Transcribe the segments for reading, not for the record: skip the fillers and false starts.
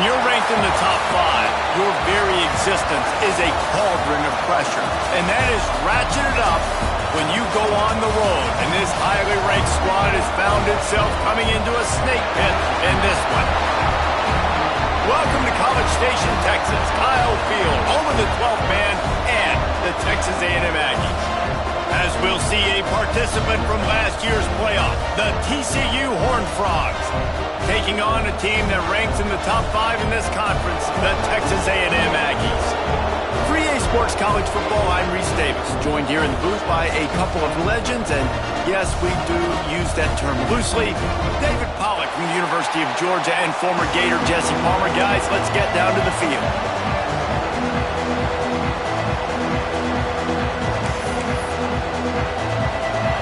you're ranked in the top 5, your very existence is a cauldron of pressure. And that is ratcheted up when you go on the road. And this highly ranked squad has found itself coming into a snake pit in this one. Welcome to College Station, Texas. Kyle Field, home of the 12th man and the Texas A&M Aggies. As we'll see a participant from last year's playoff, the TCU Horned Frogs, taking on a team that ranks in the top 5 in this conference, the Texas A&M Aggies. 3A Sports College Football, I'm Reese Davis, joined here in the booth by a couple of legends, and yes, we do use that term loosely. David Pollack from the University of Georgia and former Gator Jesse Palmer. Guys, let's get down to the field.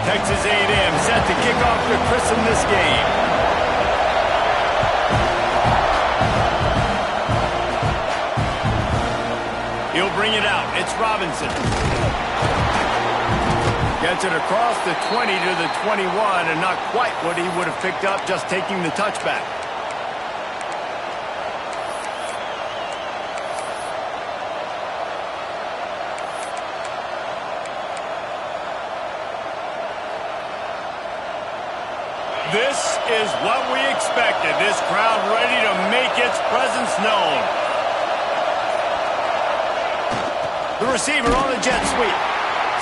Texas A&M set to kick off to christen this game. He'll bring it out. It's Robinson. Gets it across the 20 to the 21, and not quite what he would have picked up just taking the touchback. This is what we expected. This crowd ready to make its presence known. The receiver on the jet sweep.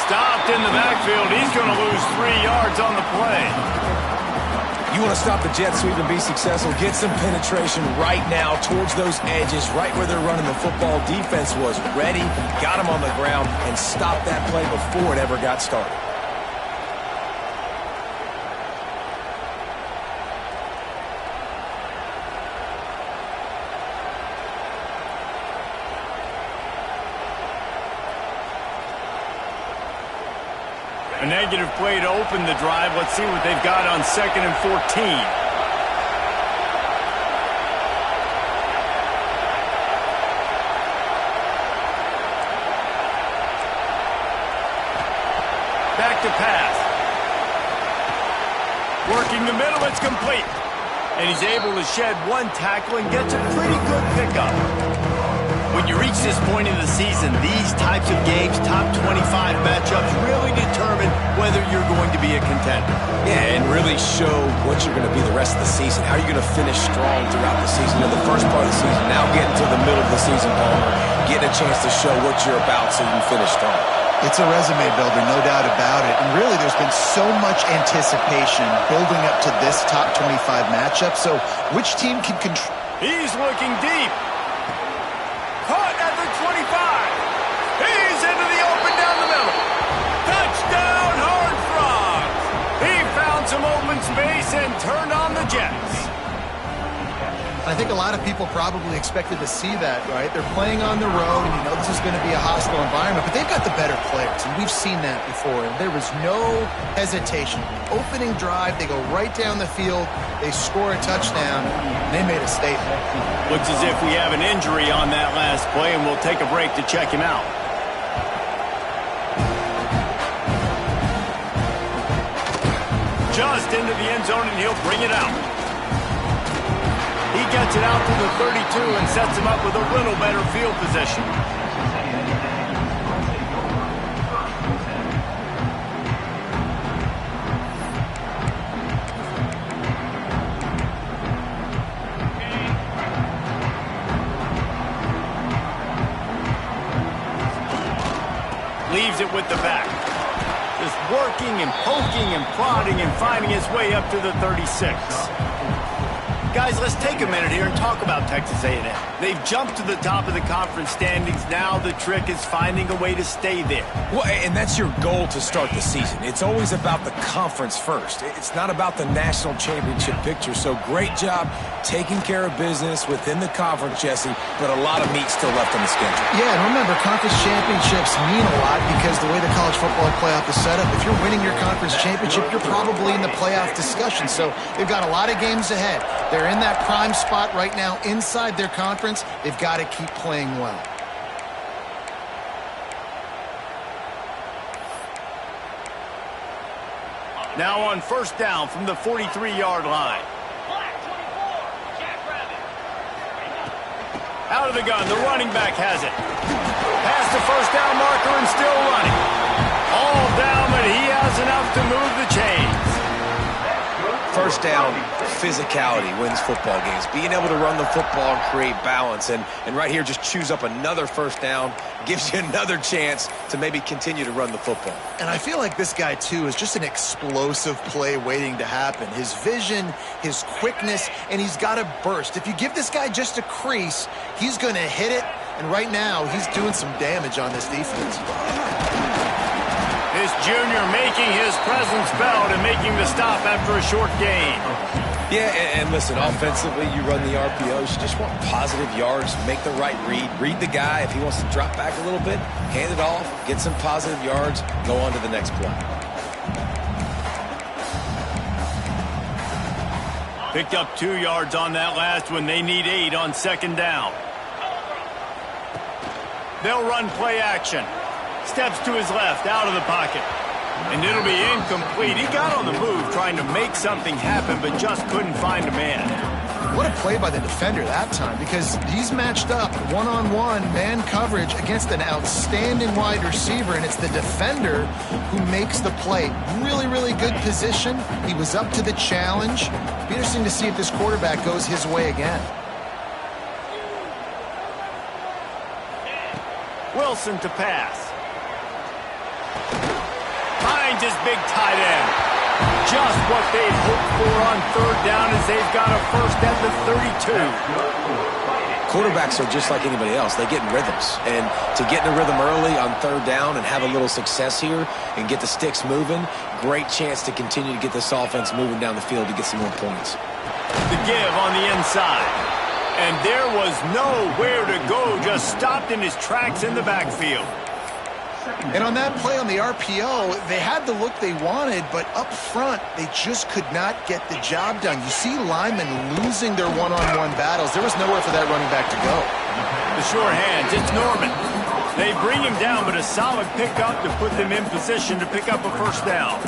Stopped in the backfield. He's going to lose 3 yards on the play. You want to stop the jet sweep and be successful, get some penetration right now towards those edges, right where they're running the football. Defense was ready, got him on the ground, and stopped that play before it ever got started. A negative play to open the drive. Let's see what they've got on 2nd and 14. Back to pass. Working the middle, it's complete. And he's able to shed one tackle and gets a pretty good pickup. When you reach this point in the season, these types of games, top 25 matchups, really determine whether you're going to be a contender. Yeah, and really show what you're going to be the rest of the season. How are you going to finish strong throughout the season? In the first part of the season, now getting to the middle of the season, Palmer, getting a chance to show what you're about so you can finish strong. It's a resume builder, no doubt about it. And really, there's been so much anticipation building up to this top 25 matchup. So which team can control? He's looking deep. Caught at the 25. He's into the open down the middle. Touchdown, Horned Frogs. He found some open space and turned on the Jets. I think a lot of people probably expected to see that, right? They're playing on the road, and you know this is going to be a hostile environment, but they've got the better players, and we've seen that before, and there was no hesitation. Opening drive, they go right down the field, they score a touchdown, and they made a statement. Looks as if we have an injury on that last play, and we'll take a break to check him out. Just into the end zone, and he'll bring it out. He gets it out to the 32 and sets him up with a little better field position. Leaves it with the back. Just working and poking and prodding and finding his way up to the 36. Guys, let's take a minute here and talk about Texas A&M. They've jumped to the top of the conference standings. Now the trick is finding a way to stay there. Well, and that's your goal to start the season. It's always about the conference first. It's not about the national championship picture. So great job taking care of business within the conference, Jesse, but a lot of meat still left on the schedule. Yeah, and remember, conference championships mean a lot because the way the college football playoff is set up, if you're winning your conference championship, you're probably in the playoff discussion. So they've got a lot of games ahead. They're in that prime spot right now inside their conference. They've got to keep playing well. Now on first down from the 43-yard line. Out of the gun, the running back has it. Past the first down marker and still running. All down, but he has enough to move the chains. First down, physicality wins football games. Being able to run the football and create balance. And right here, just choose up another first down. Gives you another chance to maybe continue to run the football. And I feel like this guy, too, is just an explosive play waiting to happen. His vision, his quickness, and he's got a burst. If you give this guy just a crease, he's going to hit it. And right now, he's doing some damage on this defense. This junior making his presence felt and making the stop after a short gain. Yeah, and listen, offensively, you run the RPOs. You just want positive yards, make the right read the guy. If he wants to drop back a little bit, hand it off, get some positive yards, go on to the next play. Picked up 2 yards on that last one. They need 8 on second down. They'll run play action. Steps to his left, out of the pocket. And it'll be incomplete. He got on the move trying to make something happen, but just couldn't find a man. What a play by the defender that time, because he's matched up one-on-one man coverage against an outstanding wide receiver, and it's the defender who makes the play. Really, really good position. He was up to the challenge. Be interesting to see if this quarterback goes his way again. Wilson to pass. Finds his big tight end. Just what they'd hoped for on third down as they've got a first at the 32. Quarterbacks are just like anybody else. They get in rhythms. And to get in a rhythm early on third down and have a little success here and get the sticks moving, great chance to continue to get this offense moving down the field to get some more points. The give on the inside. And there was nowhere to go, just stopped in his tracks in the backfield. And on that play on the RPO, they had the look they wanted, but up front, they just could not get the job done. You see linemen losing their one-on-one battles. There was nowhere for that running back to go. The sure hands, it's Norman. They bring him down, but a solid pickup to put them in position to pick up a first down.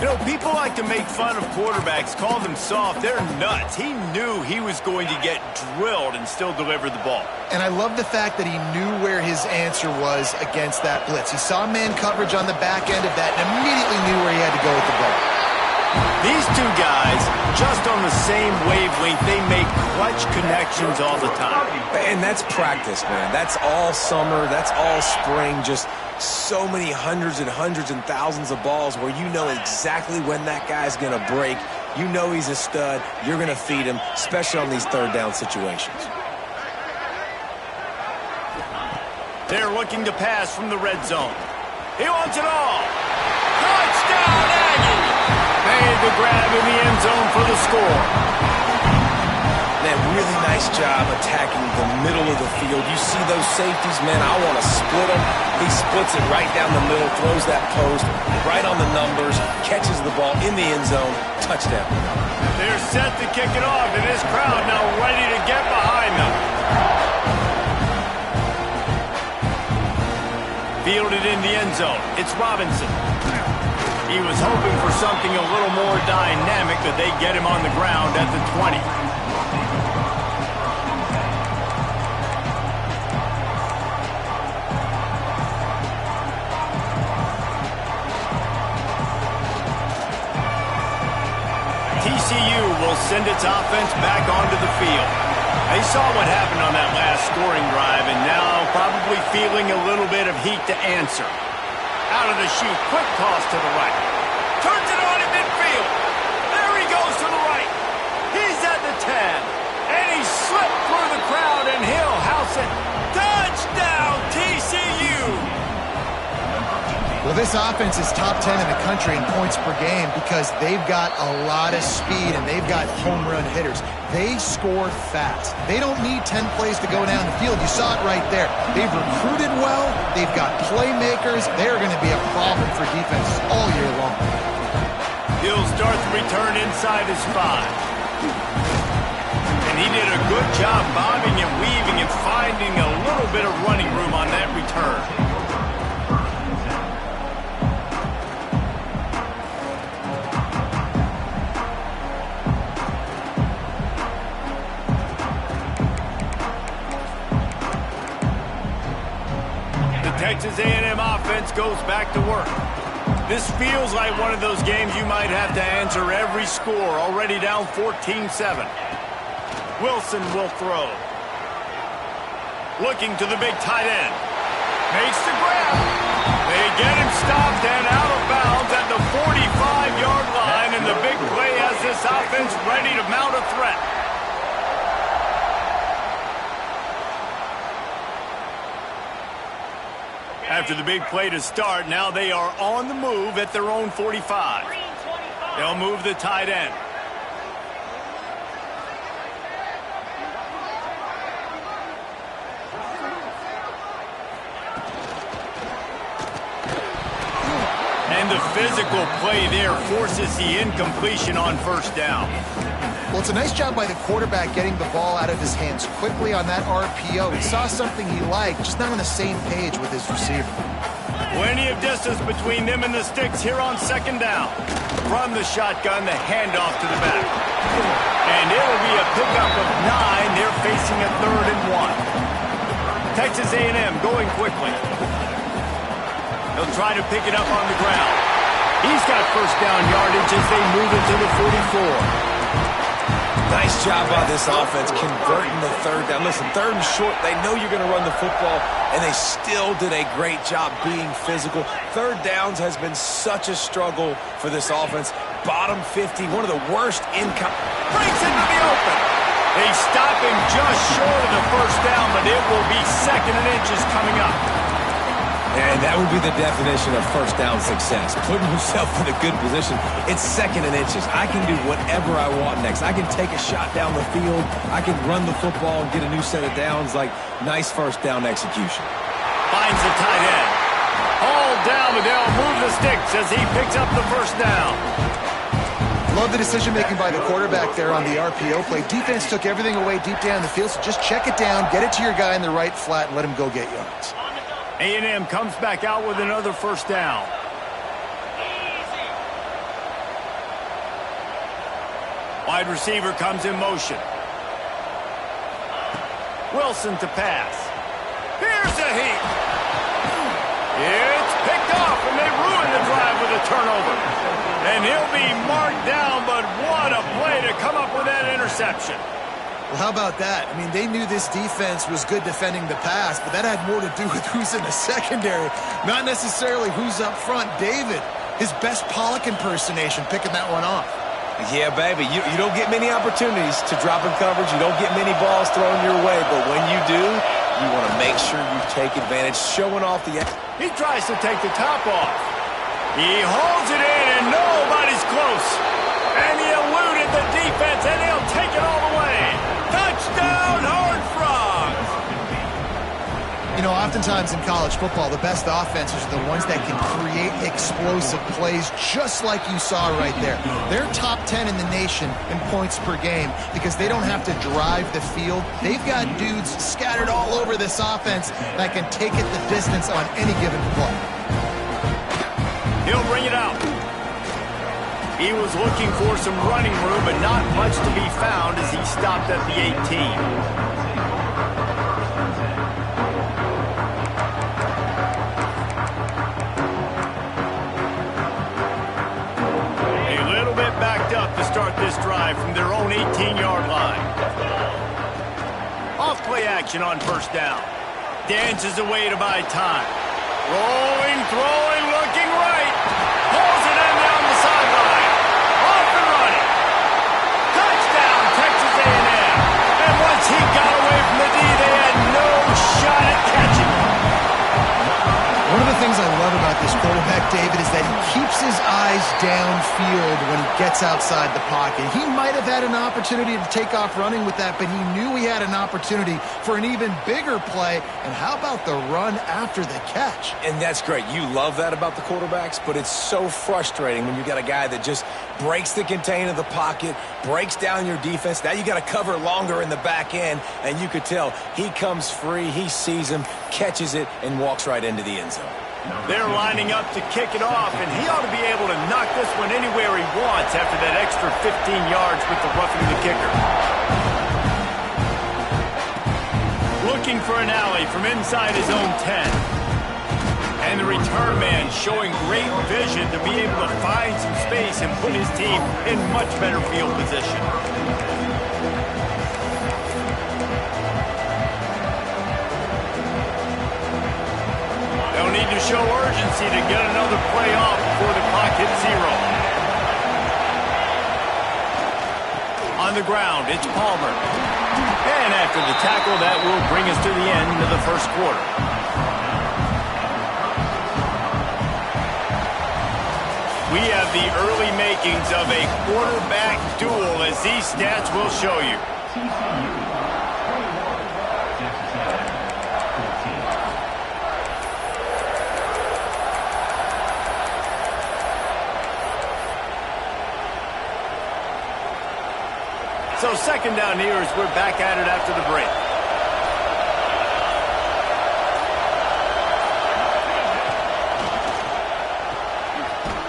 You know, people like to make fun of quarterbacks, call them soft. They're nuts. He knew he was going to get drilled and still deliver the ball. And I love the fact that he knew where his answer was against that blitz. He saw man coverage on the back end of that and immediately knew where he had to go with the ball. These two guys, just on the same wavelength, they make clutch connections all the time. And that's practice, man. That's all summer. That's all spring. Just so many hundreds and thousands of balls where you know exactly when that guy's going to break. You know he's a stud. You're going to feed him, especially on these third down situations. They're looking to pass from the red zone. He wants it all. Touchdown, Aggie! Made the grab in the end zone for the score. Man, really nice job attacking the middle of the field. You see those safeties, man, I want to split them. He splits it right down the middle, throws that post, right on the numbers, catches the ball in the end zone, touchdown. They're set to kick it off, and this crowd now ready to get behind them. Fielded in the end zone. It's Robinson. He was hoping for something a little more dynamic, but they get him on the ground at the 20. TCU will send its offense back onto the field. They saw what happened on that last scoring drive, and now probably feeling a little bit of heat to answer. Out of the chute, quick toss to the right. Turns it on in midfield. There he goes to the right. He's at the 10. And he slipped through the crowd, and he'll house it. Touchdown, TCU! Well, this offense is top 10 in the country in points per game because they've got a lot of speed and they've got home run hitters. They score fast. They don't need 10 plays to go down the field. You saw it right there. They've recruited well. They've got playmakers. They're going to be a problem for defenses all year long. He'll start the return inside his 5. And he did a good job bobbing and weaving and finding a little bit of running room on that return. Texas A&M offense goes back to work. This feels like one of those games you might have to answer every score, already down 14-7. Wilson will throw. Looking to the big tight end. Makes the grab. They get him stopped and out of bounds at the 45-yard line, and the big play has this offense ready to mount a threat. After the big play to start, now they are on the move at their own 45. They'll move the tight end. And the physical play there forces the incompletion on first down. Well, it's a nice job by the quarterback getting the ball out of his hands quickly on that RPO. He saw something he liked, just not on the same page with his receiver. Plenty of distance between them and the sticks here on second down. From the shotgun, the handoff to the back. And it'll be a pickup of 9. They're facing a 3rd and 1. Texas A&M going quickly. They'll try to pick it up on the ground. He's got first down yardage as they move into the 44. Nice job by this offense converting the 3rd down. Listen, 3rd and short, they know you're going to run the football, and they still did a great job being physical. 3rd downs has been such a struggle for this offense. Bottom 50, one of the worst income. Breaks into the open. They stop him just short of the first down, but it will be 2nd and inches coming up. And that would be the definition of first down success. Putting yourself in a good position. It's 2nd and inches. I can do whatever I want next. I can take a shot down the field. I can run the football and get a new set of downs. Like, nice first down execution. Finds the tight end. Hauled down, but they'll move the sticks as he picks up the first down. Love the decision-making by the quarterback there on the RPO play. Defense took everything away deep down the field, so just check it down, get it to your guy in the right flat, and let him go get yards. A&M comes back out with another first down. Wide receiver comes in motion. Wilson to pass. Here's a heat. It's picked off, and they ruin the drive with a turnover. And he'll be marked down, but what a play to come up with that interception. Well, how about that? I mean, they knew this defense was good defending the pass, but that had more to do with who's in the secondary, not necessarily who's up front. David, his best Pollock impersonation, picking that one off. Yeah, baby, you don't get many opportunities to drop in coverage. You don't get many balls thrown your way, but when you do, you want to make sure you take advantage, showing off the... He tries to take the top off. He holds it in, and nobody's close. And he eluded the defense, and he'll take it all the way. Touchdown, Horned Frogs! You know, oftentimes in college football, the best offenses are the ones that can create explosive plays, just like you saw right there. They're top 10 in the nation in points per game because they don't have to drive the field. They've got dudes scattered all over this offense that can take it the distance on any given play. He'll bring it out. He was looking for some running room, but not much to be found as he stopped at the 18. Backed up to start this drive from their own 18-yard line. Off play action on first down. Dances away to buy time. Rolling, throwing, looking right. Pulls it in down the sideline. Off and running. Touchdown, Texas A&M. And once he got away from the D, they had no shot at catching him. One of the things I love about this quarterback, David, is that he keeps his eyes downfield when he gets outside the pocket. He might have had an opportunity to take off running with that, but he knew he had an opportunity for an even bigger play. And how about the run after the catch? And that's great. You love that about the quarterbacks, but it's so frustrating when you got a guy that just breaks the contain of the pocket, breaks down your defense. Now you got to cover longer in the back end, and you could tell he comes free, he sees him, catches it, and walks right into the end zone. They're lining up to kick it off, and he ought to be able to knock this one anywhere he wants after that extra 15 yards with the roughing the kicker. Looking for an alley from inside his own 10. And the return man showing great vision to be able to find some space and put his team in much better field position. They'll need to show urgency to get another play off before the clock hits 0. On the ground, it's Palmer. And after the tackle, that will bring us to the end of the first quarter. We have the early makings of a quarterback duel, as these stats will show you. So second down here as we're back at it after the break.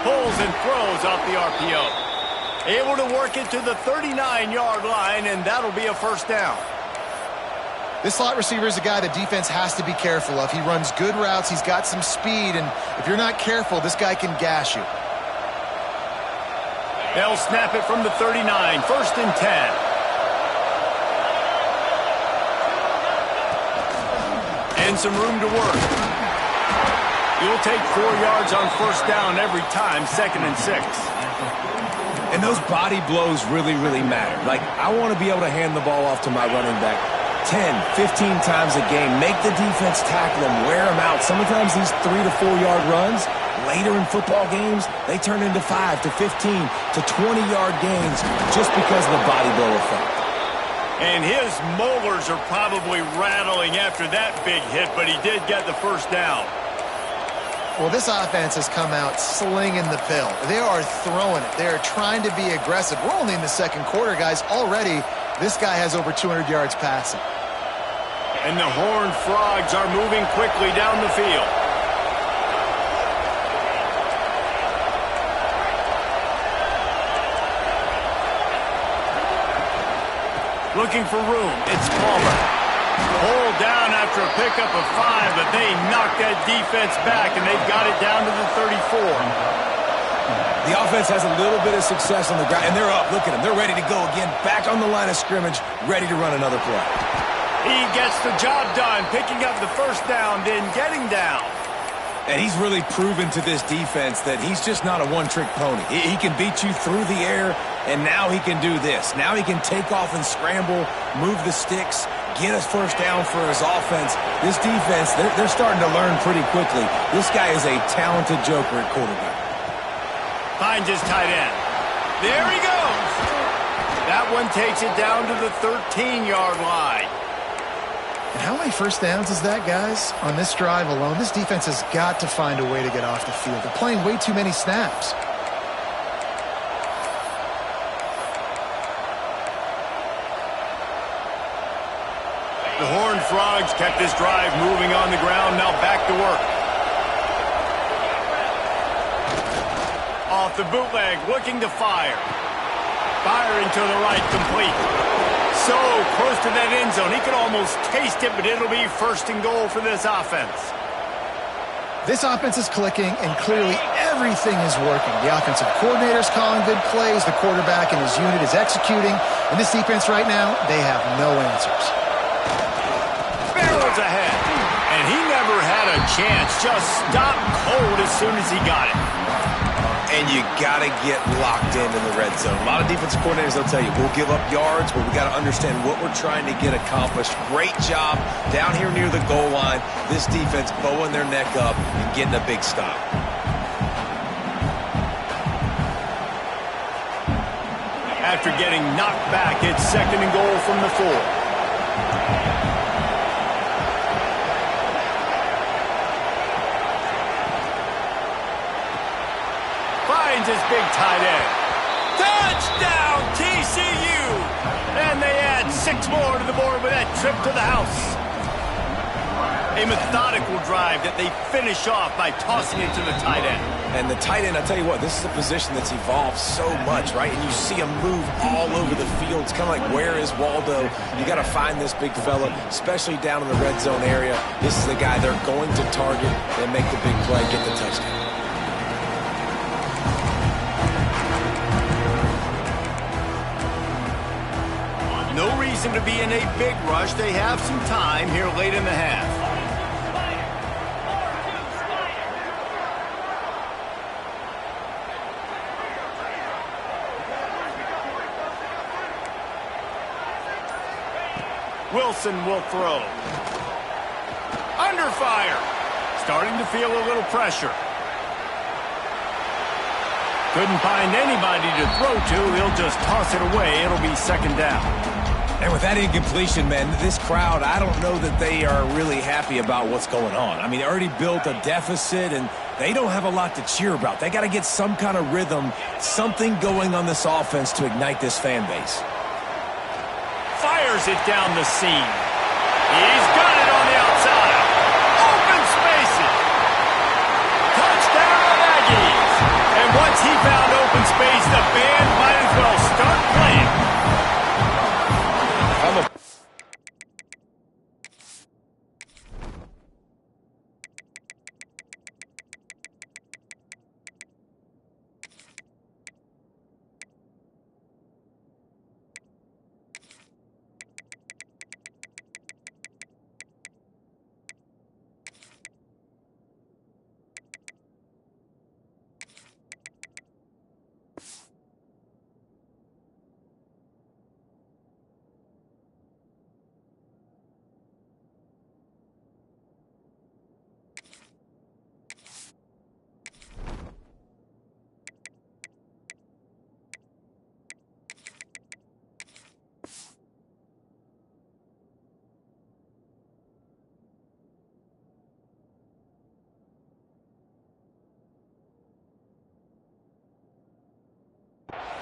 Pulls and throws off the RPO. Able to work it to the 39-yard line, and that'll be a first down. This slot receiver is a guy the defense has to be careful of. He runs good routes. He's got some speed, and if you're not careful, this guy can gash you. They'll snap it from the 39, 1st and 10. And some room to work. You'll take 4 yards on first down every time, 2nd and 6. And those body blows really, really matter. Like, I want to be able to hand the ball off to my running back 10, 15 times a game. Make the defense tackle them, wear them out. Sometimes these 3 to 4 yard runs, later in football games, they turn into 5 to 15 to 20-yard gains just because of the body blow effect. And his molars are probably rattling after that big hit, but he did get the first down. Well, this offense has come out slinging the pill. They are throwing it. They are trying to be aggressive. We're only in the second quarter, guys. Already, this guy has over 200 yards passing. And the Horned Frogs are moving quickly down the field. Looking for room. It's Palmer. Hold down after a pickup of 5, but they knocked that defense back, and they've got it down to the 34. The offense has a little bit of success on the ground, and they're up. Look at them. They're ready to go again. Back on the line of scrimmage, ready to run another play. He gets the job done, picking up the first down, then getting down. And he's really proven to this defense that he's just not a one-trick pony. He can beat you through the air, and now he can do this. Now he can take off and scramble, move the sticks, get us first down for his offense. This defense, they're starting to learn pretty quickly. This guy is a talented joker at quarterback. Finds his tight end. There he goes. That one takes it down to the 13-yard line. And how many first downs is that, guys? On this drive alone, this defense has got to find a way to get off the field. They're playing way too many snaps. The Horned Frogs kept this drive moving on the ground, now back to work. Off the bootleg, looking to fire. Firing to the right, complete. So close to that end zone, he could almost taste it, but it'll be 1st and goal for this offense. This offense is clicking, and clearly everything is working. The offensive coordinator's calling good plays, the quarterback and his unit is executing, and this defense right now, they have no answers. Barrels ahead, and he never had a chance, just stopped cold as soon as he got it. And you got to get locked in the red zone. A lot of defensive coordinators, they'll tell you, we'll give up yards, but we got to understand what we're trying to get accomplished. Great job down here near the goal line. This defense bowing their neck up and getting a big stop. After getting knocked back, it's 2nd and goal from the 4. His big tight end. Touchdown, TCU! And they add 6 more to the board with that trip to the house. A methodical drive that they finish off by tossing it to the tight end. And the tight end, I'll tell you what, this is a position that's evolved so much, right? And you see him move all over the field. It's kind of like, where is Waldo? You got to find this big fella, especially down in the red zone area. This is the guy they're going to target and make the big play, get the touchdown. No reason to be in a big rush. They have some time here late in the half. Wilson will throw. Under fire. Starting to feel a little pressure. Couldn't find anybody to throw to. He'll just toss it away. It'll be second down. And with that incompletion, man, this crowd, I don't know that they are really happy about what's going on. I mean, they already built a deficit, and they don't have a lot to cheer about. They got to get some kind of rhythm, something going on this offense to ignite this fan base. Fires it down the seam. He's got it on the outside. Open spaces. Touchdown, Aggies. And once he found open space, the band might as well start playing.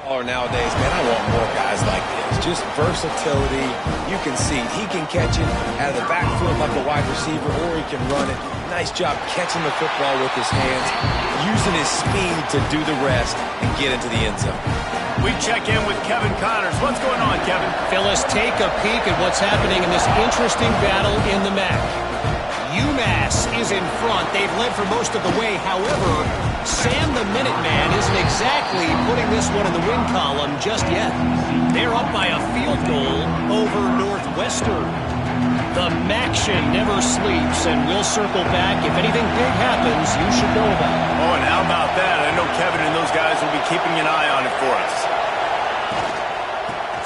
Or nowadays, man, I want more guys like this. Just versatility. You can see he can catch it out of the backfield like a wide receiver, or he can run it. Nice job catching the football with his hands, using his speed to do the rest and get into the end zone. We check in with Kevin Connors. What's going on, Kevin? Phyllis, take a peek at what's happening in this interesting battle in the MAC. UMass is in front. They've led for most of the way. However, Sam the Minuteman isn't exactly putting this one in the win column just yet. They're up by a field goal over Northwestern. The MACtion never sleeps, and we'll circle back. If anything big happens, you should know about it. Oh, and how about that? I know Kevin and those guys will be keeping an eye on it for us.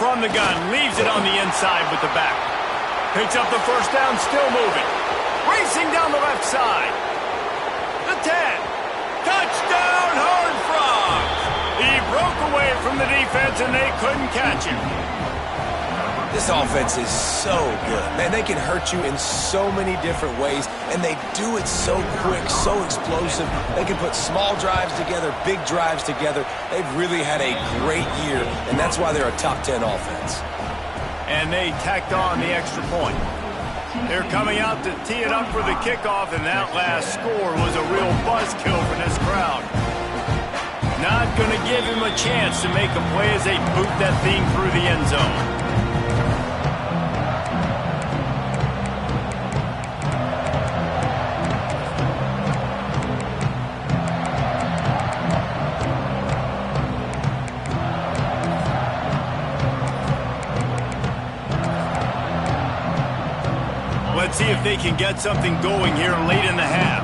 From the gun, leaves it on the inside with the back. Picks up the first down, still moving. Racing down the left side. The 10. Touchdown, Horned Frogs. He broke away from the defense, and they couldn't catch him. This offense is so good. Man, they can hurt you in so many different ways, and they do it so quick, so explosive. They can put small drives together, big drives together. They've really had a great year, and that's why they're a top 10 offense. And they tacked on the extra point. They're coming out to tee it up for the kickoff, and that last score was a real buzzkill for this crowd. Not going to give him a chance to make a play as they boot that thing through the end zone. Let's see if they can get something going here late in the half.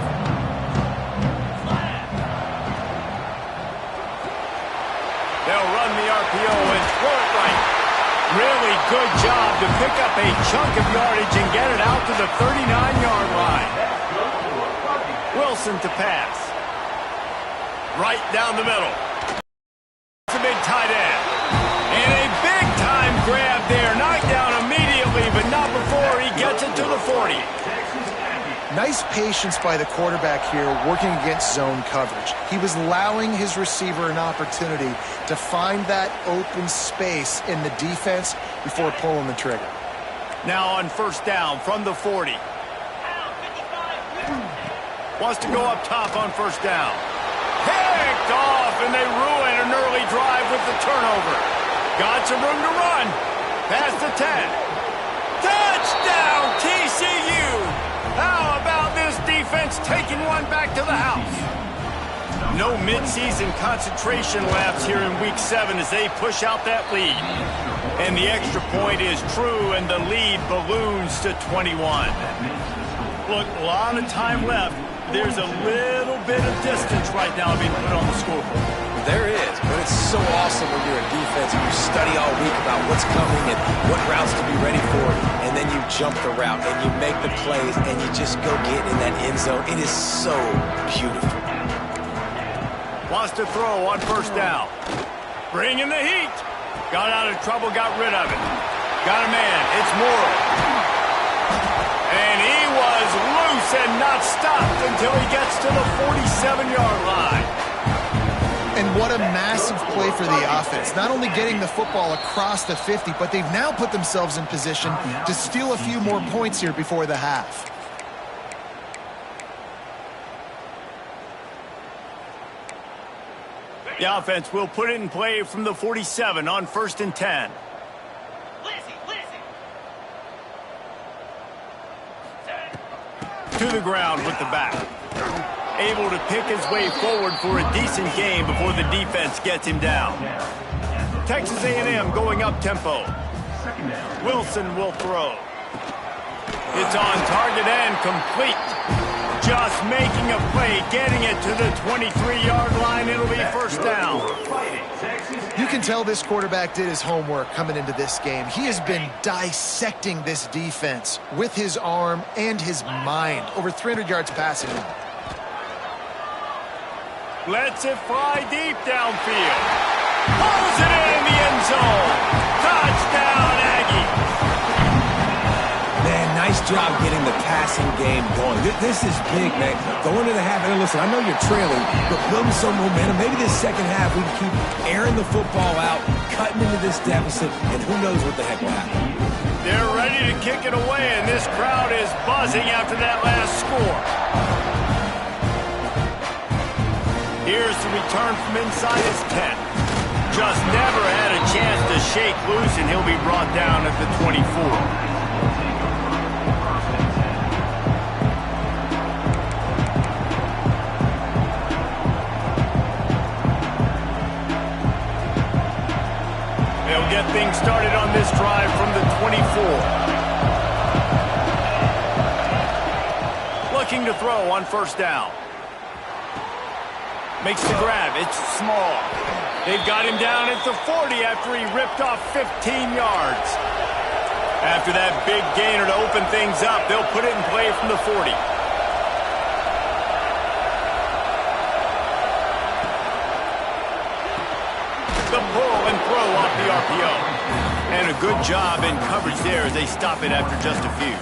They'll run the RPO and throw it right. Really good job to pick up a chunk of yardage and get it out to the 39-yard line. Wilson to pass. Right down the middle. It's a big tight end. And a big-time grab there. Knocked down immediately, but not before he gets it to the 40. Nice patience by the quarterback here working against zone coverage. He was allowing his receiver an opportunity to find that open space in the defense before pulling the trigger. Now on first down from the 40. Wants to go up top on first down. Picked off, and they ruin an early drive with the turnover. Got some room to run. Past the 10. Touchdown, TCU! How about this defense taking one back to the house? No midseason concentration lapse here in Week 7 as they push out that lead. And the extra point is true, and the lead balloons to 21. Look, a lot of time left. There's a little bit of distance right now being put on the scoreboard. There is, but it's so awesome when you're a defense and you study all week about what's coming and what routes to be ready for, and then you jump the route and you make the plays and you just go get in that end zone. It is so beautiful. Wants to throw on first down. Bringing the heat. Got out of trouble, got rid of it. Got a man. It's Morrow. And he was loose and not stopped until he gets to the 47-yard line. And what a massive play for the offense. Not only getting the football across the 50, but they've now put themselves in position to steal a few more points here before the half. The offense will put it in play from the 47 on 1st and 10. To the ground with the back. Able to pick his way forward for a decent game before the defense gets him down. Texas A&M going up tempo. Wilson will throw. It's on target and complete. Just making a play, getting it to the 23-yard line. It'll be first down. You can tell this quarterback did his homework coming into this game. He has been dissecting this defense with his arm and his mind. Over 300 yards passing now. Lets it fly deep downfield. Pulls it in the end zone. Touchdown, Aggie. Man, nice job getting the passing game going. This is big, man. Going to the half, and listen, I know you're trailing, but building some momentum. Maybe this second half we can keep airing the football out, cutting into this deficit, and who knows what the heck will happen. They're ready to kick it away, and this crowd is buzzing after that last score. Here's the return from inside his 10. Just never had a chance to shake loose, and he'll be brought down at the 24. They'll get things started on this drive from the 24. Looking to throw on first down. Makes the grab. It's small. They've got him down at the 40 after he ripped off 15 yards. After that big gainer to open things up, they'll put it in play from the 40. The pull and throw off the RPO. And a good job in coverage there as they stop it after just a few.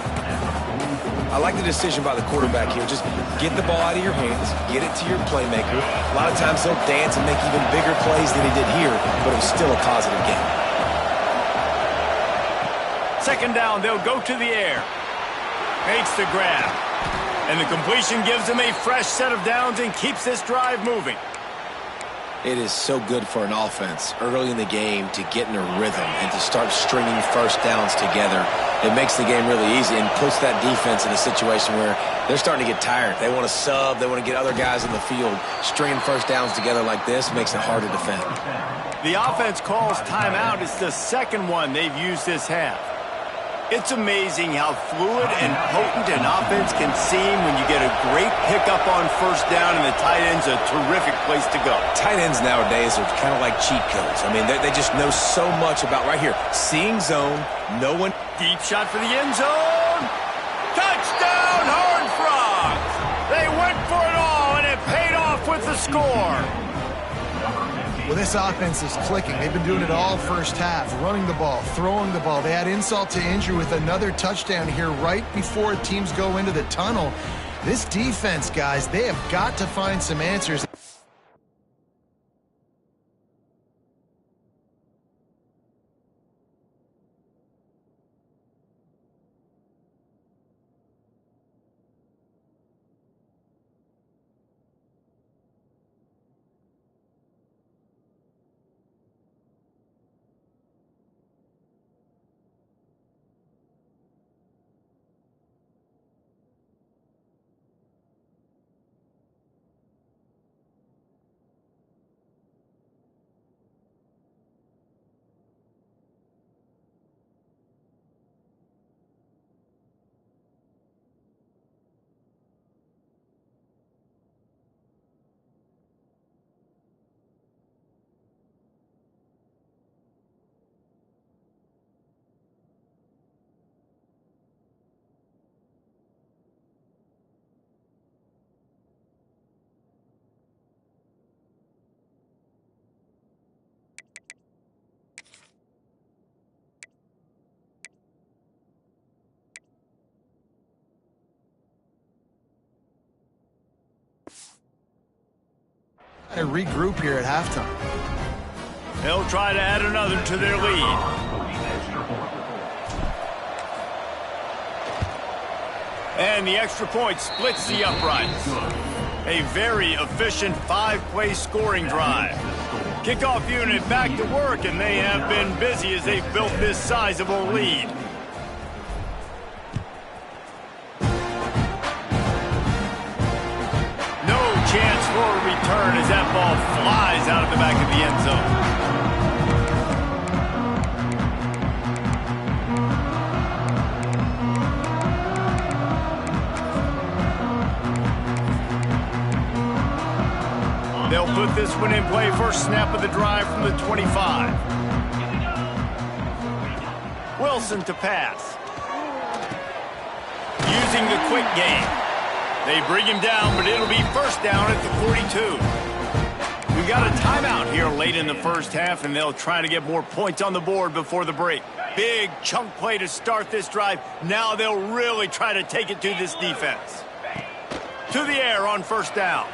I like the decision by the quarterback here. Just get the ball out of your hands, get it to your playmaker. A lot of times he'll dance and make even bigger plays than he did here, but it was still a positive game. Second down, they'll go to the air. Makes the grab. And the completion gives them a fresh set of downs and keeps this drive moving. It is so good for an offense early in the game to get in a rhythm and to start stringing first downs together. It makes the game really easy and puts that defense in a situation where they're starting to get tired. They want to sub. They want to get other guys in the field. Stringing first downs together like this makes it hard to defend. The offense calls timeout. It's the second one they've used this half. It's amazing how fluid and potent an offense can seem when you get a great pickup on first down, and the tight end's a terrific place to go. Tight ends nowadays are kind of like cheat codes. I mean, they just know so much about right here. Seeing zone, no one. Deep shot for the end zone. Touchdown, Horned Frogs. They went for it all, and it paid off with the score. Well, this offense is clicking. They've been doing it all first half, running the ball, throwing the ball. They had insult to injury with another touchdown here right before teams go into the tunnel. This defense, guys, they have got to find some answers. And regroup here at halftime. They'll try to add another to their lead. And the extra point splits the uprights. A very efficient 5-play scoring drive. Kickoff unit back to work, and they have been busy as they've built this sizable lead. Chance for a return as that ball flies out of the back of the end zone. They'll put this one in play. First snap of the drive from the 25. Wilson to pass. Using the quick game. They bring him down, but it'll be first down at the 42. We've got a timeout here late in the first half, and they'll try to get more points on the board before the break. Big chunk play to start this drive. Now they'll really try to take it to this defense. To the air on first down.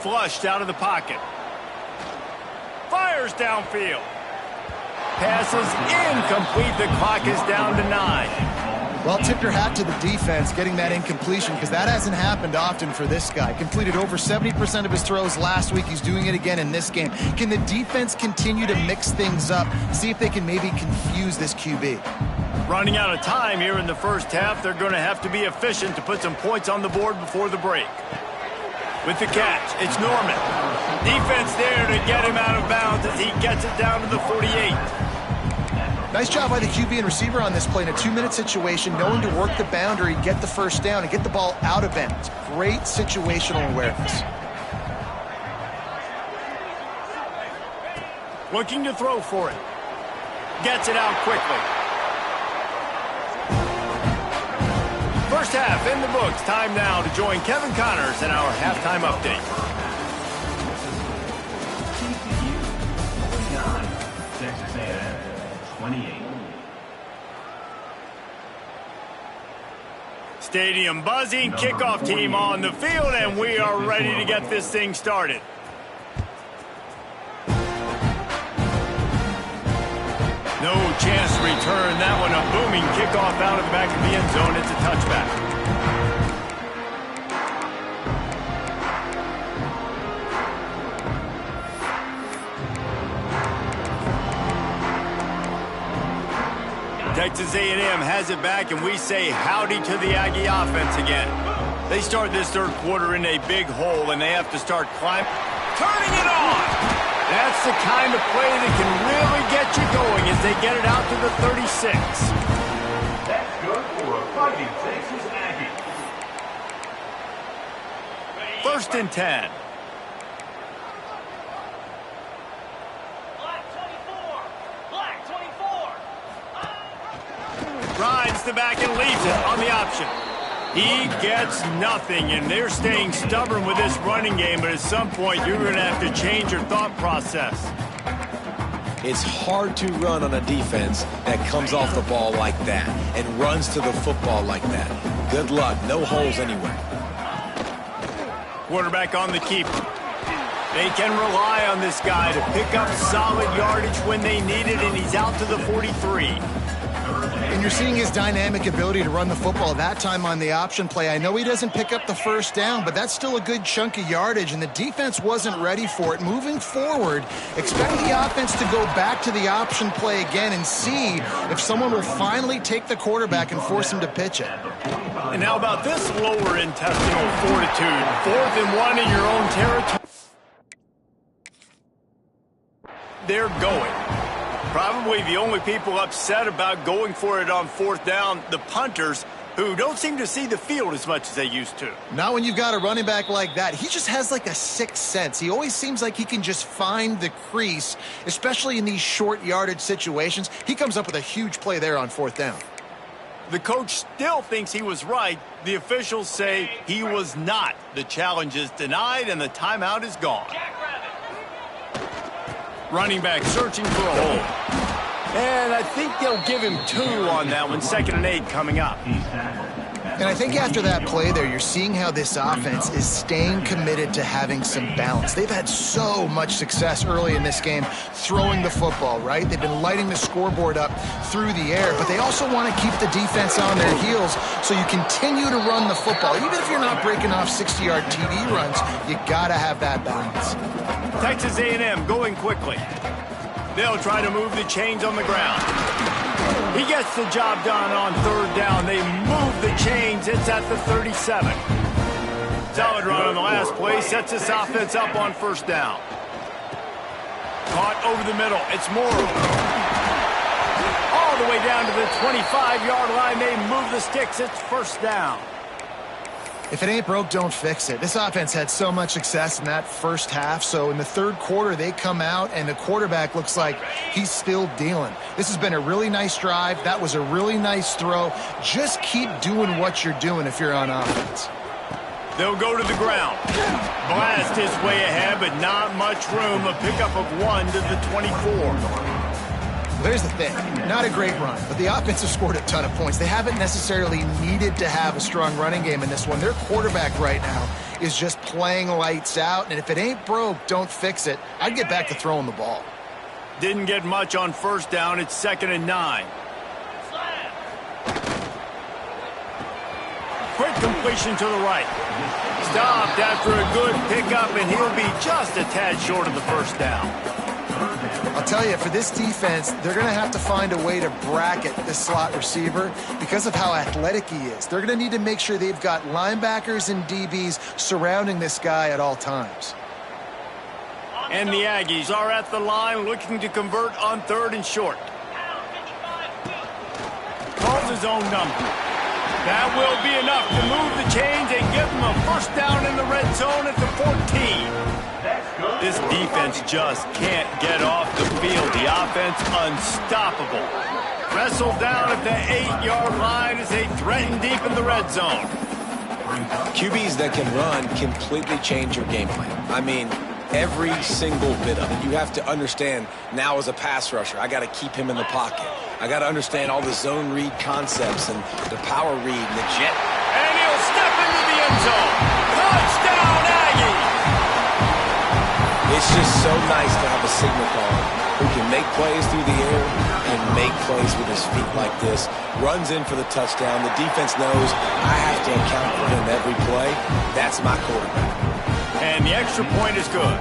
Flushed out of the pocket. Fires downfield. Passes incomplete. The clock is down to 9. Well, tip your hat to the defense getting that incompletion, because that hasn't happened often for this guy. Completed over 70% of his throws last week. He's doing it again in this game. Can the defense continue to mix things up, see if they can maybe confuse this QB? Running out of time here in the first half. They're going to have to be efficient to put some points on the board before the break. With the catch, it's Norman. Defense there to get him out of bounds as he gets it down to the 48. Nice job by the QB and receiver on this play in a 2-minute situation, knowing to work the boundary, get the first down, and get the ball out of bounds. Great situational awareness. Looking to throw for it. Gets it out quickly. First half in the books. Time now to join Kevin Connors in our halftime update. Texas A&M, 28. Stadium buzzing, kickoff team on the field, and we are ready to get this thing started. No chance to return that one. A booming kickoff out of the back of the end zone. It's a touchback. Texas A&M has it back, and we say howdy to the Aggie offense again. They start this third quarter in a big hole, and they have to start climbing. Turning it on! That's the kind of play that can really get you going as they get it out to the 36. That's good for a fighting Texas Aggie. First and 10. Rides the back and leaves it on the option. He gets nothing, and they're staying stubborn with this running game, but at some point you're going to have to change your thought process. It's hard to run on a defense that comes off the ball like that and runs to the football like that. Good luck. No holes anywhere. Quarterback on the keeper. They can rely on this guy to pick up solid yardage when they need it, and he's out to the 43. And you're seeing his dynamic ability to run the football, that time on the option play. I know he doesn't pick up the first down, but that's still a good chunk of yardage, and the defense wasn't ready for it. Moving forward, expect the offense to go back to the option play again and see if someone will finally take the quarterback and force him to pitch it. And how about this lower intestinal fortitude? 4th and 1 in your own territory. They're going. Probably the only people upset about going for it on 4th down, the punters, who don't seem to see the field as much as they used to. Not when you've got a running back like that. He just has like a sixth sense. He always seems like he can just find the crease, especially in these short yardage situations. He comes up with a huge play there on 4th down. The coach still thinks he was right. The officials say he was not. The challenge is denied, and the timeout is gone. Running back searching for a hole. And I think they'll give him 2 on that one. 2nd and 8 coming up. And I think after that play there, you're seeing how this offense is staying committed to having some balance. They've had so much success early in this game throwing the football, right? They've been lighting the scoreboard up through the air, but they also want to keep the defense on their heels so you continue to run the football. Even if you're not breaking off 60-yard TD runs, you got to have that balance. Texas A&M going quickly. They'll try to move the chains on the ground. He gets the job done on third down. They move the chains. It's at the 37. Solid run on the last play. Sets this offense up on first down. Caught over the middle. It's Morrow. All the way down to the 25-yard line. They move the sticks. It's first down. If it ain't broke, don't fix it. This offense had so much success in that first half, so in the third quarter, they come out, and the quarterback looks like he's still dealing. This has been a really nice drive. That was a really nice throw. Just keep doing what you're doing if you're on offense. They'll go to the ground. Blast his way ahead, but not much room. A pickup of 1 to the 24. There's the thing. Not a great run, but the offense has scored a ton of points. They haven't necessarily needed to have a strong running game in this one. Their quarterback right now is just playing lights out, and if it ain't broke, don't fix it. I'd get back to throwing the ball. Didn't get much on first down. It's 2nd and 9. Quick completion to the right. Stopped after a good pickup, and he'll be just a tad short of the first down. I'll tell you, for this defense, they're going to have to find a way to bracket this slot receiver because of how athletic he is. They're going to need to make sure they've got linebackers and DBs surrounding this guy at all times. And the Aggies are at the line looking to convert on 3rd and short. Calls his own number. That will be enough to move the chains and give them a first down in the red zone at the 14. This defense just can't get off the field. The offense unstoppable. Wrestled down at the 8-yard line as they threaten deep in the red zone. QBs that can run completely change your game plan. I mean, every single bit of it. You have to understand now as a pass rusher, I got to keep him in the pocket. I got to understand all the zone read concepts and the power read and the jet. And he'll step into the end zone. Touchdown, Aggie! It's just so nice to have a signal caller who can make plays through the air and make plays with his feet like this. Runs in for the touchdown. The defense knows I have to account for him every play. That's my quarterback. And the extra point is good.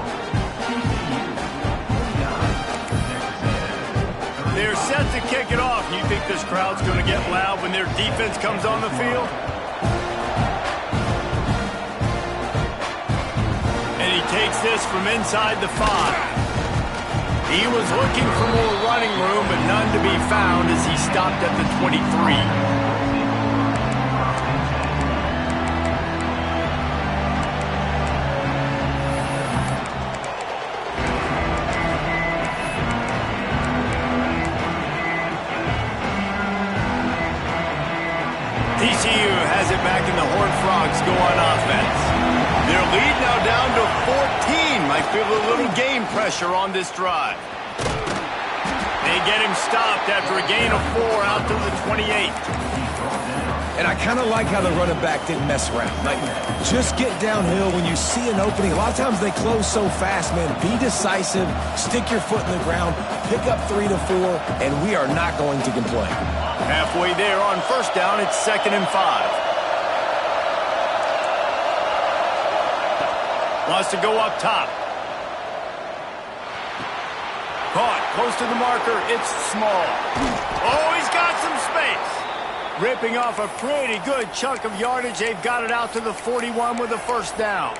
They're set to kick it off. You think this crowd's going to get loud when their defense comes on the field? And he takes this from inside the 5. He was looking for more running room, but none to be found as he stopped at the 23. TCU has it back, and the Horned Frogs go on offense. Their lead now down to 14. Might feel a little game pressure on this drive. They get him stopped after a gain of 4 out to the 28. And I kind of like how the running back didn't mess around. Like, just get downhill when you see an opening. A lot of times they close so fast, man. Be decisive, stick your foot in the ground, pick up 3 to 4, and we are not going to complain. Halfway there on first down, it's 2nd and 5. Wants to go up top. Caught close to the marker. It's small. Oh, he's got some space. Ripping off a pretty good chunk of yardage. They've got it out to the 41 with a first down.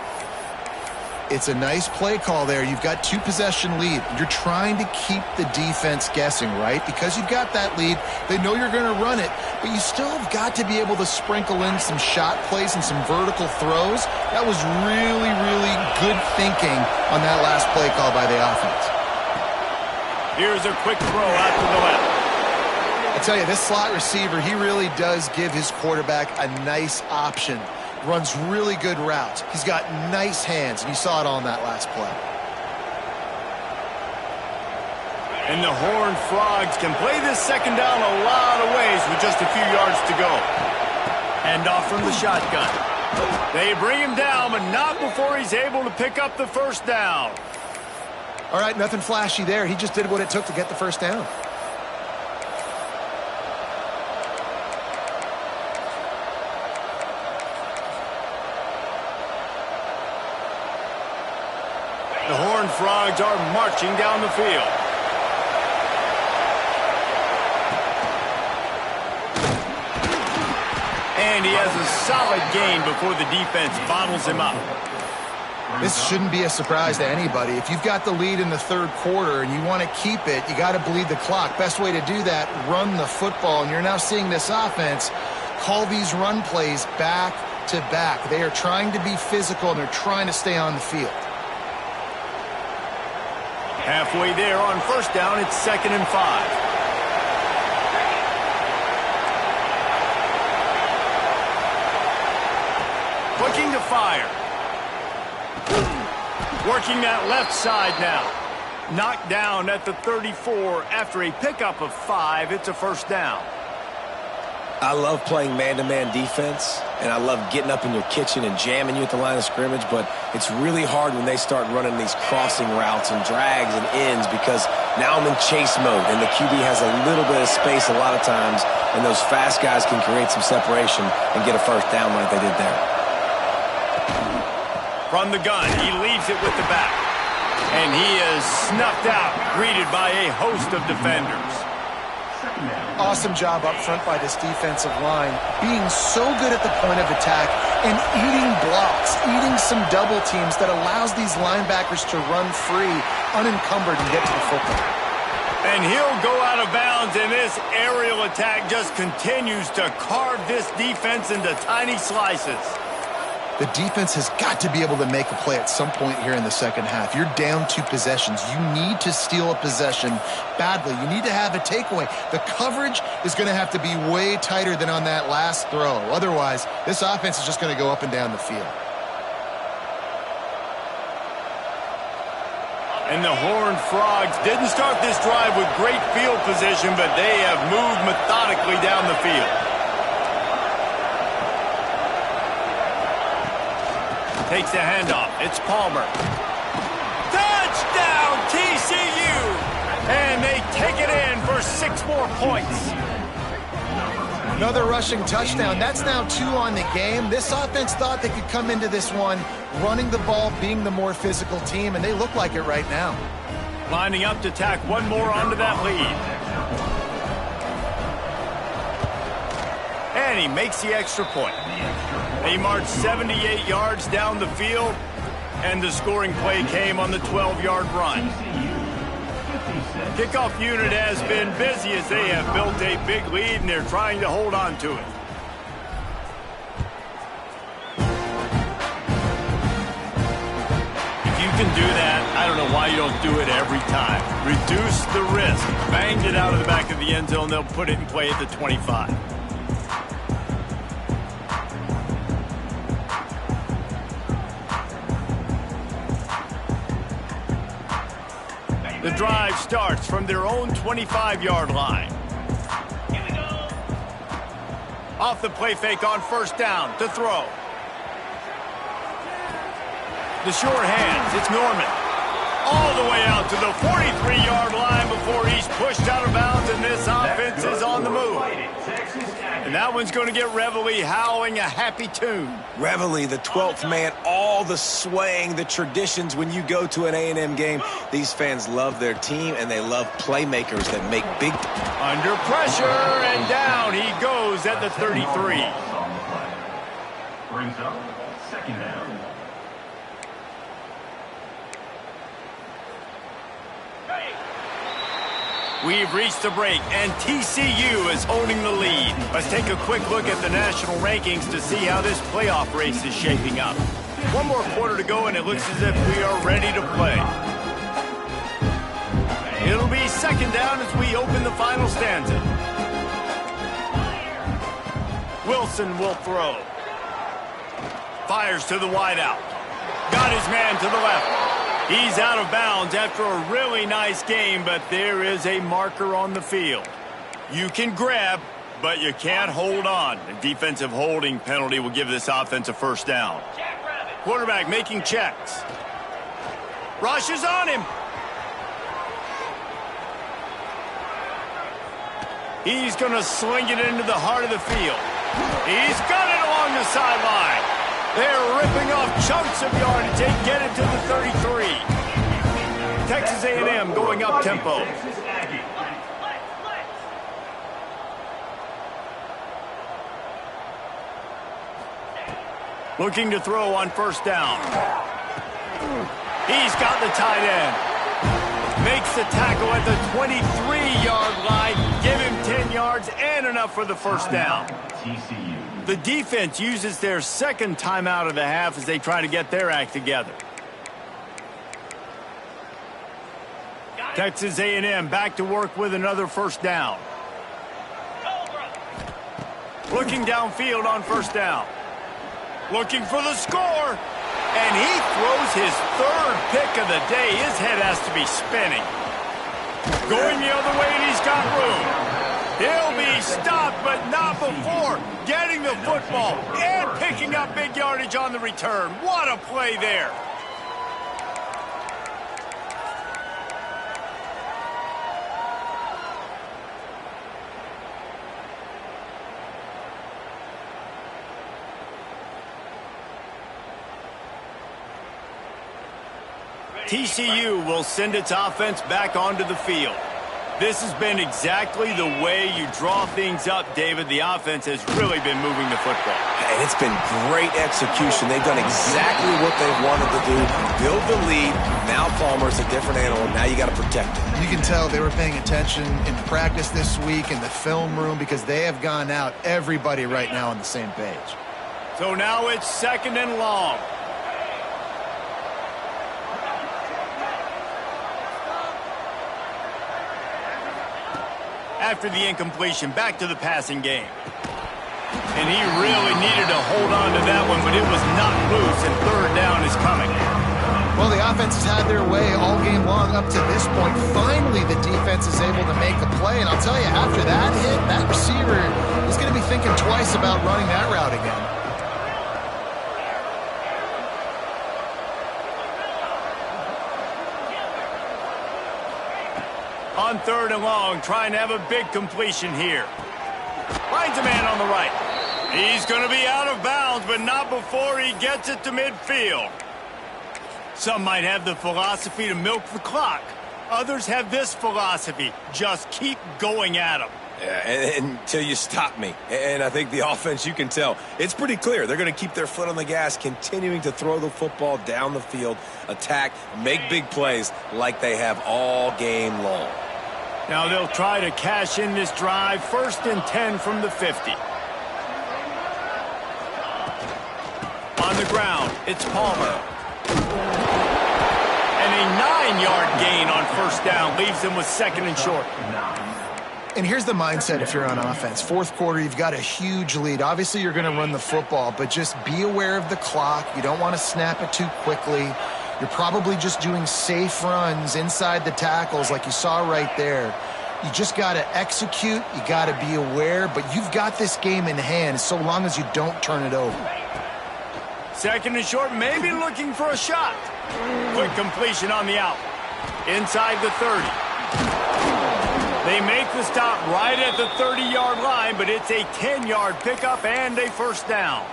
It's a nice play call there. You've got 2-possession lead. You're trying to keep the defense guessing, right? Because you've got that lead, they know you're going to run it, but you still have got to be able to sprinkle in some shot plays and some vertical throws. That was really, really good thinking on that last play call by the offense. Here's a quick throw out to the left. I tell you, this slot receiver, he really does give his quarterback a nice option. Runs really good routes. He's got nice hands, and you saw it on that last play. And the Horned Frogs can play this second down a lot of ways with just a few yards to go. And Handoff from the shotgun. They bring him down, but not before he's able to pick up the first down. All right, nothing flashy there. He just did what it took to get the first down. The Horned Frogs are marching down the field. And he has a solid gain before the defense bottles him up. This shouldn't be a surprise to anybody. If you've got the lead in the third quarter and you want to keep it, you got to bleed the clock. Best way to do that, run the football. And you're now seeing this offense call these run plays back to back. They are trying to be physical, and they're trying to stay on the field. Halfway there on first down, it's 2nd and 5. Looking to fire. Working that left side now. Knocked down at the 34 after a pickup of 5. It's a first down. I love playing man-to-man defense, and I love getting up in your kitchen and jamming you at the line of scrimmage, but it's really hard when they start running these crossing routes and drags and ends because now I'm in chase mode, and the QB has a little bit of space a lot of times, and those fast guys can create some separation and get a first down like they did there. From the gun, he leaves it with the back. And he is snuffed out, greeted by a host of defenders. Awesome job up front by this defensive line, being so good at the point of attack and eating blocks, eating some double teams that allows these linebackers to run free, unencumbered, and get to the football. And he'll go out of bounds, and this aerial attack just continues to carve this defense into tiny slices. The defense has got to be able to make a play at some point here in the second half. You're down 2 possessions. You need to steal a possession badly. You need to have a takeaway. The coverage is going to have to be way tighter than on that last throw. Otherwise, this offense is just going to go up and down the field. And the Horned Frogs didn't start this drive with great field position, but they have moved methodically down the field. Takes the handoff. It's Palmer. Touchdown, TCU! And they take it in for 6 more points. Another rushing touchdown. That's now 2 on the game. This offense thought they could come into this one running the ball, being the more physical team, and they look like it right now. Lining up to tack one more onto that lead. And he makes the extra point. He marched 78 yards down the field, and the scoring play came on the 12-yard run. Kickoff unit has been busy as they have built a big lead, and they're trying to hold on to it. If you can do that, I don't know why you don't do it every time. Reduce the risk. Banged it out of the back of the end zone. They'll put it in play at the 25. The drive starts from their own 25-yard line. Here we go. Off the play fake on first down to throw. The short hands, it's Norman. All the way out to the 43-yard line before he's pushed out of bounds, and this offense is on the move. And that one's going to get Reveille howling a happy tune. Reveille, the 12th man, all the swaying, the traditions when you go to an A&M game. These fans love their team, and they love playmakers that make big... Under pressure, and down he goes at the 33. Brings up 2nd down. We've reached the break, and TCU is holding the lead. Let's take a quick look at the national rankings to see how this playoff race is shaping up. 1 more quarter to go, and it looks as if we are ready to play. It'll be 2nd down as we open the final stanza. Wilson will throw. Fires to the wideout. Got his man to the left. He's out of bounds after a really nice game, but there is a marker on the field. You can grab, but you can't hold on. A defensive holding penalty will give this offense a first down. Quarterback making checks. Rushes on him. He's going to sling it into the heart of the field. He's got it along the sideline. They're ripping off chunks of yardage. They get it to the 33. Texas A&M going up tempo. Looking to throw on first down. He's got the tight end. Makes the tackle at the 23-yard line. Give him 10 yards and enough for the first down. The defense uses their second timeout of the half as they try to get their act together. Texas A&M back to work with another first down. Looking downfield on first down. Looking for the score. And he throws his third pick of the day. His head has to be spinning. Going the other way, and he's got room. He'll be stopped, but not before getting the football and picking up big yardage on the return. What a play there. TCU will send its offense back onto the field. This has been exactly the way you draw things up, David. The offense has really been moving the football. And it's been great execution. They've done exactly what they've wanted to do. Build the lead. Now Palmer's a different animal. Now you got to protect him. You can tell they were paying attention in practice this week in the film room because they have gone out, everybody right now on the same page. So now it's 2nd and long. After the incompletion, back to the passing game. And he really needed to hold on to that one, but it was not loose, and third down is coming. Well, the offense has had their way all game long up to this point. Finally, the defense is able to make a play, and I'll tell you, after that hit, that receiver is going to be thinking twice about running that route again. On 3rd and long, trying to have a big completion here. Finds a man on the right. He's going to be out of bounds, but not before he gets it to midfield. Some might have the philosophy to milk the clock. Others have this philosophy: just keep going at him. Yeah, until you stop me. And I think the offense, you can tell, it's pretty clear. They're going to keep their foot on the gas, continuing to throw the football down the field, attack, make big plays like they have all game long. Now they'll try to cash in this drive. 1st and 10 from the 50. On the ground, it's Palmer. And a 9-yard gain on first down leaves them with 2nd and short. And here's the mindset if you're on offense. 4th quarter, you've got a huge lead. Obviously, you're going to run the football, but just be aware of the clock. You don't want to snap it too quickly. You're probably just doing safe runs inside the tackles like you saw right there. You just got to execute. You got to be aware, but you've got this game in hand so long as you don't turn it over. 2nd and short, maybe looking for a shot. Quick completion on the out. Inside the 30. They make the stop right at the 30-yard line, but it's a 10-yard pickup and a first down.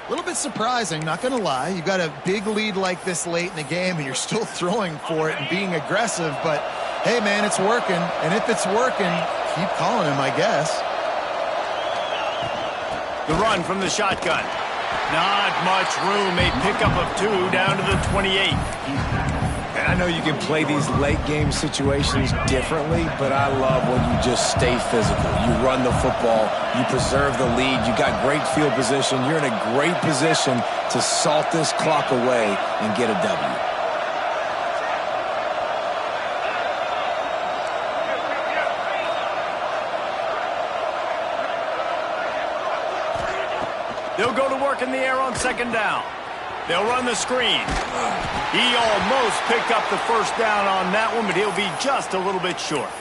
A little bit surprising, not going to lie. You've got a big lead like this late in the game, and you're still throwing for it and being aggressive. But, hey, man, it's working. And if it's working, keep calling him, I guess. The run from the shotgun. Not much room. A pickup of 2 down to the 28. And I know you can play these late-game situations differently, but I love when you just stay physical. You run the football, you preserve the lead, you got great field position, you're in a great position to salt this clock away and get a W. They'll go to work in the air on 2nd down. They'll run the screen. He almost picked up the first down on that one, but he'll be just a little bit short.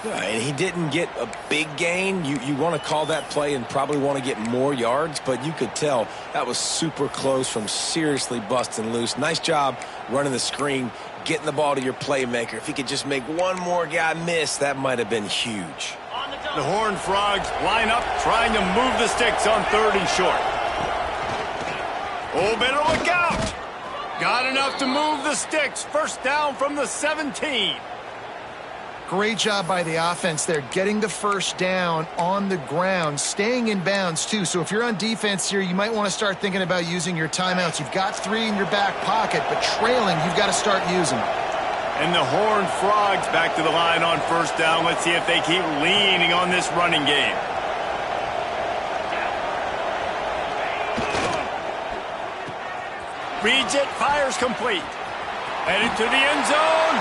And he didn't get a big gain. You want to call that play and probably want to get more yards, but you could tell that was super close from seriously busting loose. Nice job running the screen, getting the ball to your playmaker. If he could just make one more guy miss, that might have been huge. The Horned Frogs line up, trying to move the sticks on 3rd and short. Oh, better look out. Got enough to move the sticks. First down from the 17. Great job by the offense there, getting the first down on the ground, staying in bounds too. So if you're on defense here, you might want to start thinking about using your timeouts. You've got 3 in your back pocket, but trailing, you've got to start using them. And the Horned Frogs back to the line on first down. Let's see if they keep leaning on this running game. Reads it, fires complete. Headed to the end zone.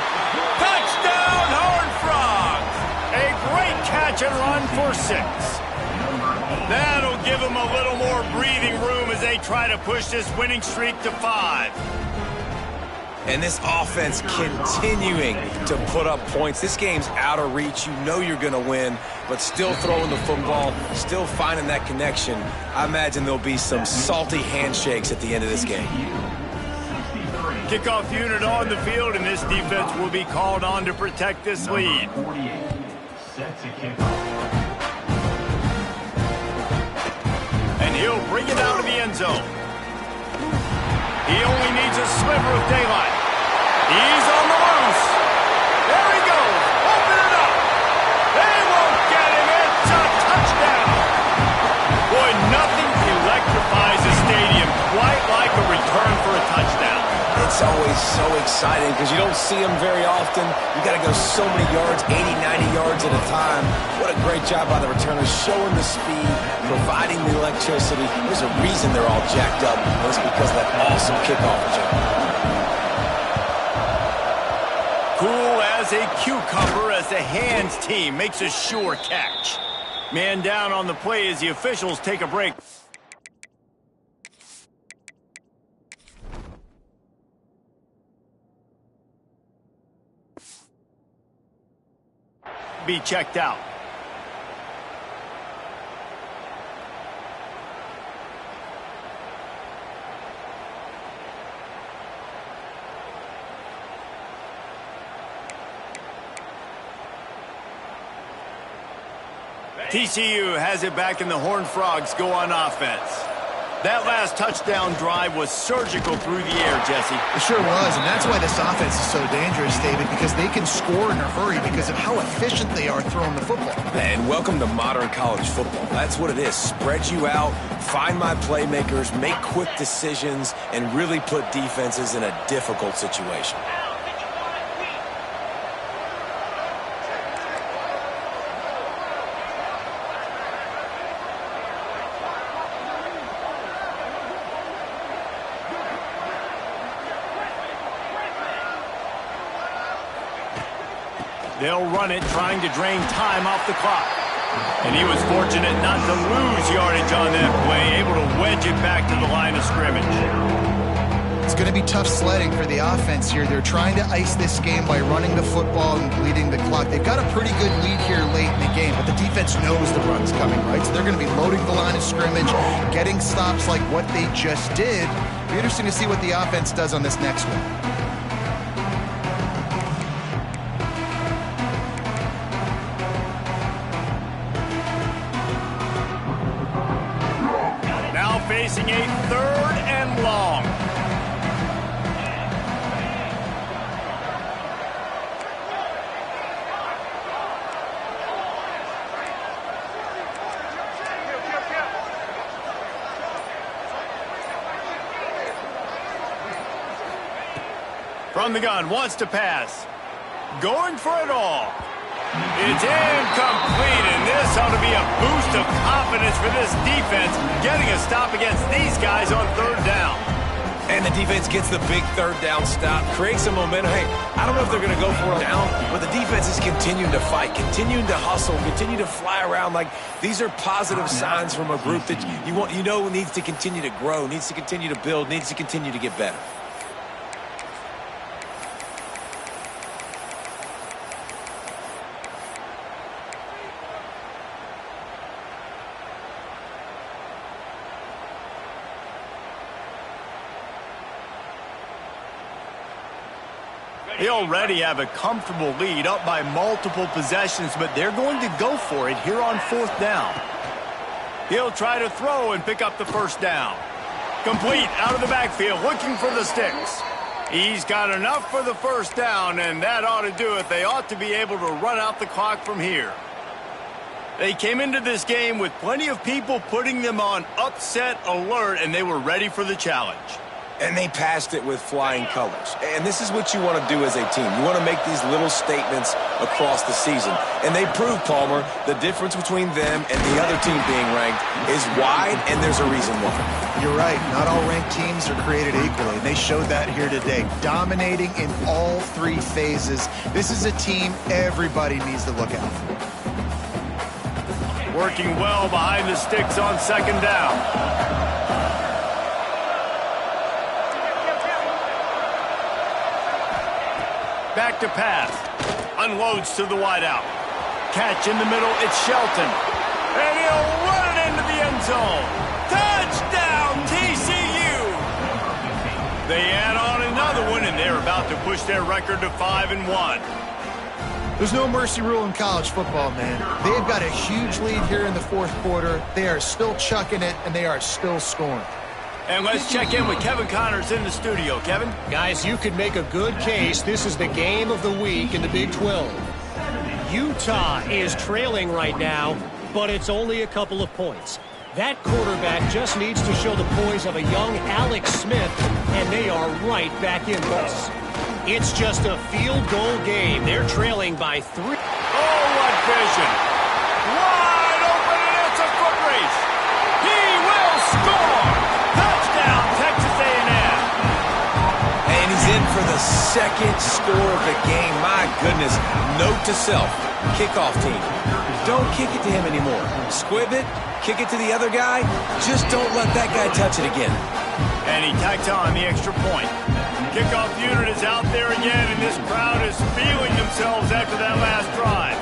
Touchdown, Horned Frogs! A great catch and run for 6. That'll give them a little more breathing room as they try to push this winning streak to 5. And this offense continuing to put up points. This game's out of reach. You know you're going to win, but still throwing the football, still finding that connection. I imagine there'll be some salty handshakes at the end of this game. Kickoff unit on the field, and this defense will be called on to protect this lead. And he'll bring it out of the end zone. He only needs a sliver of daylight. He's on the loose. There he goes. Open it up. They won't get him. It's a touchdown. Boy, nothing electrifies a stadium quite like a return for a touchdown. It's always so exciting because you don't see them very often. You got to go so many yards, 80, 90 yards at a time. What a great job by the returners, showing the speed, providing the electricity. There's a reason they're all jacked up. It's because of that awesome kickoff return. Cool as a cucumber as the hands team makes a sure catch. Man down on the play as the officials take a break. Be checked out. TCU has it back, and the Horned Frogs go on offense. That last touchdown drive was surgical through the air, Jesse. It sure was, and that's why this offense is so dangerous, David, because they can score in a hurry because of how efficient they are throwing the football. And welcome to modern college football. That's what it is. Spread you out, find my playmakers, make quick decisions, and really put defenses in a difficult situation. They'll run it, trying to drain time off the clock. And he was fortunate not to lose yardage on that play, able to wedge it back to the line of scrimmage. It's going to be tough sledding for the offense here. They're trying to ice this game by running the football and bleeding the clock. They've got a pretty good lead here late in the game, but the defense knows the run's coming, right? So they're going to be loading the line of scrimmage, getting stops like what they just did. It'll be interesting to see what the offense does on this next one. Facing a 3rd and long. From the gun, wants to pass. Going for it all. It's incomplete, and this ought to be a boost of confidence for this defense, getting a stop against these guys on 3rd down. And the defense gets the big 3rd down stop, creates some momentum. Hey, I don't know if they're going to go for it down, but the defense is continuing to fight, continuing to hustle, continue to fly around. Like, these are positive signs from a group that you know needs to continue to grow, needs to continue to build, needs to continue to get better. They already have a comfortable lead up by multiple possessions, but they're going to go for it here on 4th down. He'll try to throw and pick up the first down. Complete out of the backfield, looking for the sticks. He's got enough for the first down, and that ought to do it. They ought to be able to run out the clock from here. They came into this game with plenty of people putting them on upset alert, and they were ready for the challenge. And they passed it with flying colors. And this is what you want to do as a team. You want to make these little statements across the season. And they proved, Palmer, the difference between them and the other team being ranked is wide, and there's a reason why. You're right. Not all ranked teams are created equally, and they showed that here today. Dominating in all 3 phases. This is a team everybody needs to look out for. Working well behind the sticks on 2nd down. Back to pass. Unloads to the wideout. Catch in the middle. It's Shelton. And he'll run it into the end zone. Touchdown, TCU! They add on another one, and they're about to push their record to 5-1. There's no mercy rule in college football, man. They've got a huge lead here in the 4th quarter. They are still chucking it, and they are still scoring. And let's check in with Kevin Connors in the studio. Kevin? Guys, you could make a good case. This is the game of the week in the Big 12. Utah is trailing right now, but it's only a couple of points. That quarterback just needs to show the poise of a young Alex Smith, and they are right back in this. It's just a field goal game. They're trailing by 3. Oh, what vision! Wide open, and it's a foot race. He will score! Touchdown, Texas A&M. And he's in for the 2nd score of the game. My goodness. Note to self, kickoff team. Don't kick it to him anymore. Squib it, kick it to the other guy. Just don't let that guy touch it again. And he tacked on the extra point. Kickoff unit is out there again, and this crowd is feeling themselves after that last drive.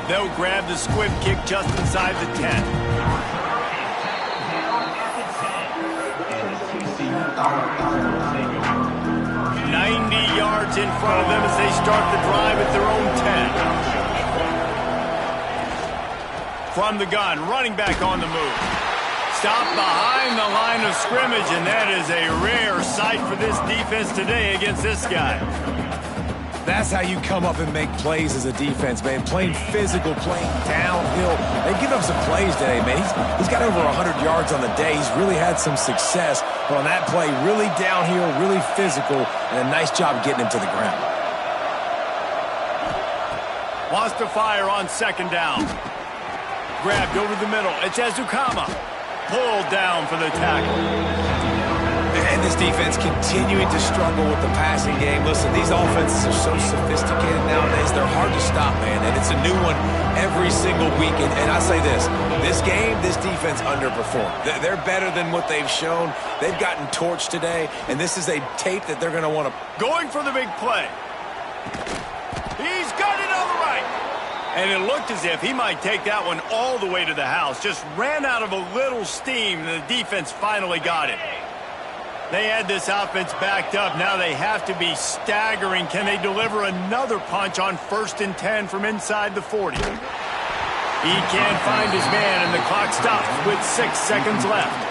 They'll grab the squib kick just inside the 10. Yards in front of them as they start the drive at their own 10. From the gun, running back on the move. Stopped behind the line of scrimmage, and that is a rare sight for this defense today against this guy. That's how you come up and make plays as a defense, man. Playing physical, playing downhill. They give up some plays today, man. He's got over 100 yards on the day. He's really had some success. But on that play, really downhill, really physical, and a nice job getting him to the ground. Wants to fire on 2nd down. Grabbed over the middle. It's Ezukama. Pulled down for the tackle. And this defense continuing to struggle with the passing game. Listen, these offenses are so sophisticated nowadays. They're hard to stop, man. And it's a new one every single week. And I say this game, this defense underperformed. They're better than what they've shown. They've gotten torched today. And this is a tape that they're going to want to... Going for the big play. He's got it on the right. And it looked as if he might take that one all the way to the house. Just ran out of a little steam, and the defense finally got it. They had this offense backed up. Now they have to be staggering. Can they deliver another punch on 1st and 10 from inside the 40? He can't find his man, and the clock stops with 6 seconds left.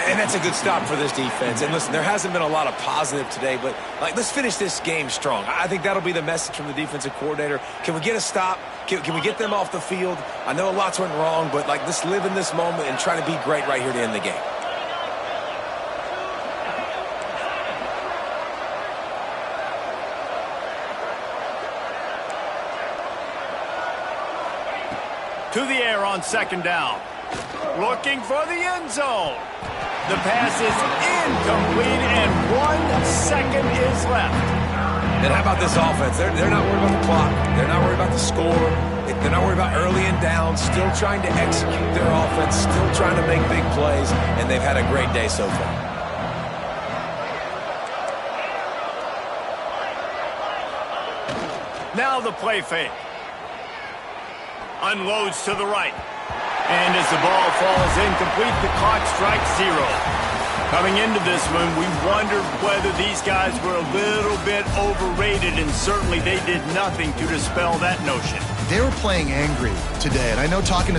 And that's a good stop for this defense. And listen, there hasn't been a lot of positive today, but let's finish this game strong. I think that'll be the message from the defensive coordinator. Can we get a stop? Can we get them off the field? I know lots went wrong, but let's live in this moment and try to be great right here to end the game. To the air on 2nd down. Looking for the end zone. The pass is incomplete, and 1 second is left. And how about this offense? They're not worried about the clock. They're not worried about the score. They're not worried about early and down. Still trying to execute their offense. Still trying to make big plays. And they've had a great day so far. Now the play fake. Unloads to the right. And as the ball falls incomplete, the clock strikes 0. Coming into this one, we wondered whether these guys were a little bit overrated, and certainly they did nothing to dispel that notion. They were playing angry today, and I know talking to